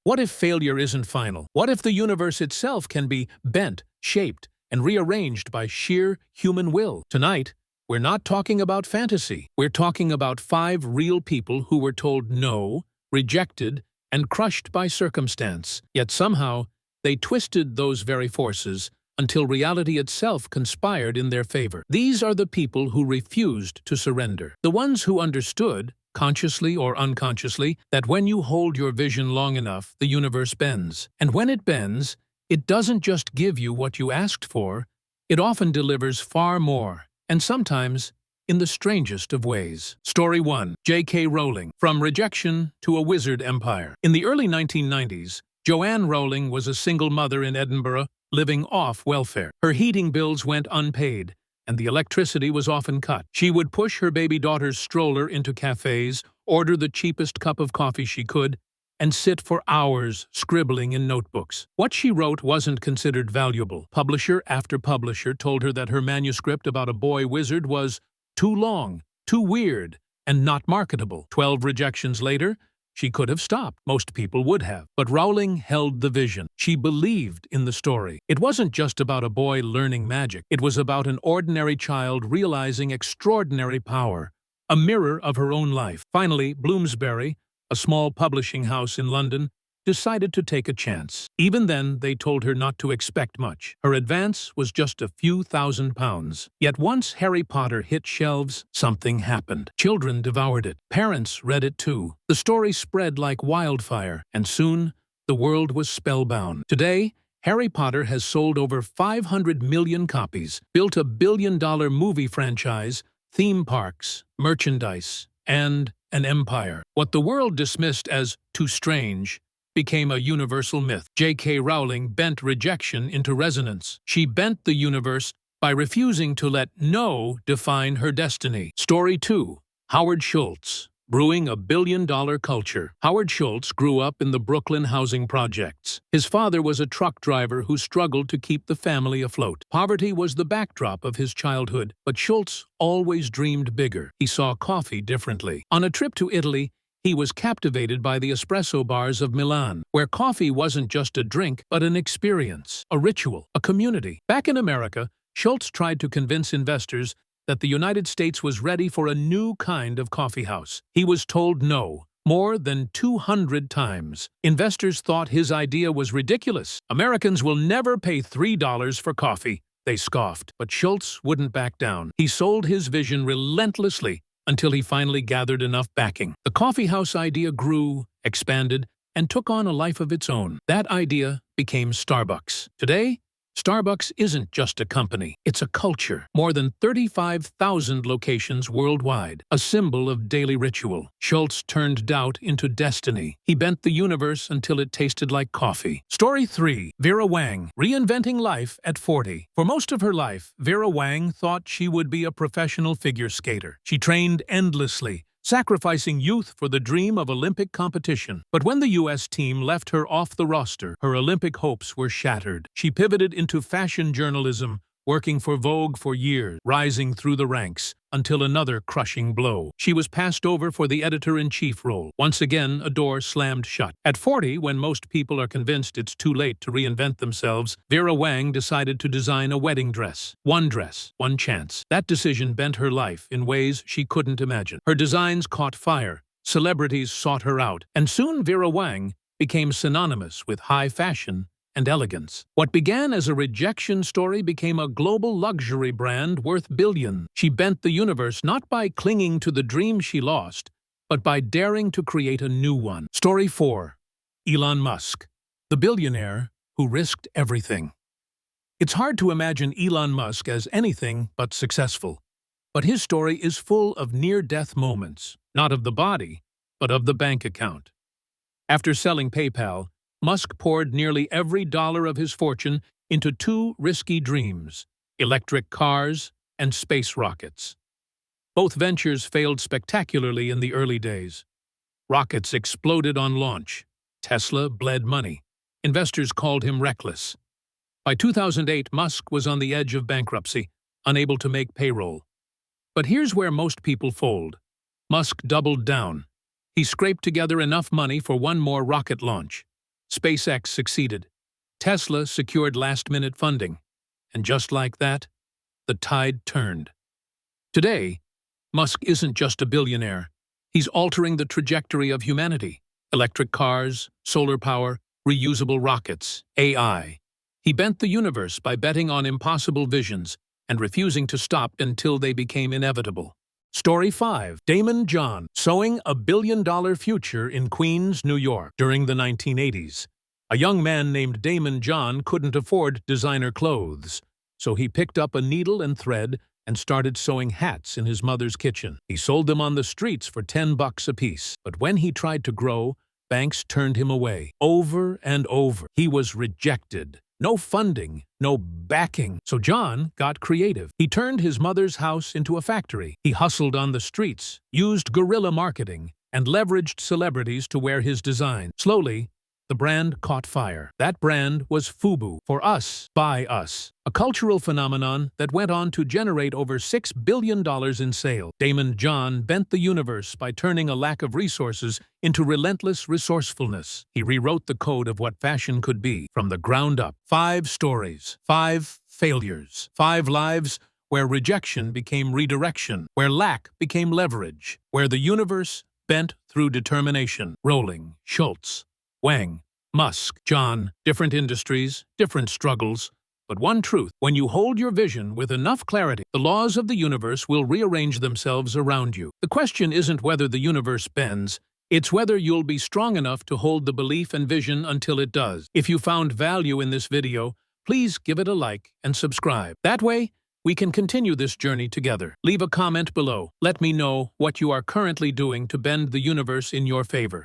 What if failure isn't final? What if the universe itself can be bent, shaped, and rearranged by sheer human will? Tonight, we're not talking about fantasy. We're talking about 5 real people who were told no, rejected, and crushed by circumstance. Yet somehow, they twisted those very forces until reality itself conspired in their favor. These are the people who refused to surrender. The ones who understood, consciously or unconsciously, that when you hold your vision long enough, the universe bends. And when it bends, it doesn't just give you what you asked for, it often delivers far more, and sometimes in the strangest of ways. Story 1. J.K. Rowling, From Rejection to a Wizard Empire. In the early 1990s, Joanne Rowling was a single mother in Edinburgh, living off welfare. Her heating bills went unpaid, and the electricity was often cut. She would push her baby daughter's stroller into cafes, order the cheapest cup of coffee she could, and sit for hours scribbling in notebooks. What she wrote wasn't considered valuable. Publisher after publisher told her that her manuscript about a boy wizard was too long, too weird, and not marketable. 12 rejections later, she could have stopped. Most people would have. But Rowling held the vision. She believed in the story. It wasn't just about a boy learning magic. It was about an ordinary child realizing extraordinary power, a mirror of her own life. Finally, Bloomsbury, a small publishing house in London, decided to take a chance. Even then, they told her not to expect much. Her advance was just a few £1,000s. Yet once Harry Potter hit shelves, something happened. Children devoured it. Parents read it too. The story spread like wildfire, and soon, the world was spellbound. Today, Harry Potter has sold over 500 million copies, built a billion-dollar movie franchise, theme parks, merchandise, and an empire. What the world dismissed as too strange became a universal myth. J.K. Rowling bent rejection into resonance. She bent the universe by refusing to let no define her destiny. Story 2. Howard Schultz, Brewing a Billion-Dollar Culture. Howard Schultz grew up in the Brooklyn housing projects. His father was a truck driver who struggled to keep the family afloat. Poverty was the backdrop of his childhood, but Schultz always dreamed bigger. He saw coffee differently. On a trip to Italy, he was captivated by the espresso bars of Milan, where coffee wasn't just a drink, but an experience, a ritual, a community. Back in America, Schultz tried to convince investors that the United States was ready for a new kind of coffeehouse. He was told no more than 200 times. Investors thought his idea was ridiculous. Americans will never pay $3 for coffee, they scoffed. But Schultz wouldn't back down. He sold his vision relentlessly until he finally gathered enough backing. The coffeehouse idea grew, expanded, and took on a life of its own. That idea became Starbucks. Today, Starbucks isn't just a company, it's a culture. More than 35,000 locations worldwide, a symbol of daily ritual. Schultz turned doubt into destiny. He bent the universe until it tasted like coffee. Story 3. Vera Wang, Reinventing Life at 40. For most of her life, Vera Wang thought she would be a professional figure skater. She trained endlessly, sacrificing youth for the dream of Olympic competition. But when the U.S. team left her off the roster, her Olympic hopes were shattered. She pivoted into fashion journalism, working for Vogue for years, rising through the ranks, until another crushing blow. She was passed over for the editor-in-chief role. Once again, a door slammed shut. At 40, when most people are convinced it's too late to reinvent themselves, Vera Wang decided to design a wedding dress. One dress, one chance. That decision bent her life in ways she couldn't imagine. Her designs caught fire. Celebrities sought her out. And soon Vera Wang became synonymous with high fashion and elegance. What began as a rejection story became a global luxury brand worth billions. She bent the universe not by clinging to the dream she lost, but by daring to create a new one. Story 4. Elon Musk, the billionaire who risked everything. It's hard to imagine Elon Musk as anything but successful, but his story is full of near-death moments, not of the body, but of the bank account. After selling PayPal, Musk poured nearly every dollar of his fortune into 2 risky dreams: electric cars and space rockets. Both ventures failed spectacularly in the early days. Rockets exploded on launch. Tesla bled money. Investors called him reckless. By 2008, Musk was on the edge of bankruptcy, unable to make payroll. But here's where most people fold. Musk doubled down. He scraped together enough money for one more rocket launch. SpaceX succeeded. Tesla secured last-minute funding. And just like that, the tide turned. Today, Musk isn't just a billionaire. He's altering the trajectory of humanity. Electric cars, solar power, reusable rockets, AI. He bent the universe by betting on impossible visions and refusing to stop until they became inevitable. Story 5. Daymond John, sowing a billion-dollar future in Queens, New York. During the 1980s, a young man named Daymond John couldn't afford designer clothes, so he picked up a needle and thread and started sewing hats in his mother's kitchen. He sold them on the streets for $10 apiece. But when he tried to grow, banks turned him away. Over and over. He was rejected. No funding, no backing. So John got creative. He turned his mother's house into a factory. He hustled on the streets, used guerrilla marketing, and leveraged celebrities to wear his design. Slowly, the brand caught fire. That brand was FUBU, for us, by us, a cultural phenomenon that went on to generate over $6 billion in sales. Daymond John bent the universe by turning a lack of resources into relentless resourcefulness. He rewrote the code of what fashion could be from the ground up. 5 stories, 5 failures, 5 lives where rejection became redirection, where lack became leverage, where the universe bent through determination. Rowling, Schultz, Wang, Musk, John, different industries, different struggles, but one truth: when you hold your vision with enough clarity, the laws of the universe will rearrange themselves around you. The question isn't whether the universe bends, it's whether you'll be strong enough to hold the belief and vision until it does. If you found value in this video, please give it a like and subscribe. That way, we can continue this journey together. Leave a comment below. Let me know what you are currently doing to bend the universe in your favor.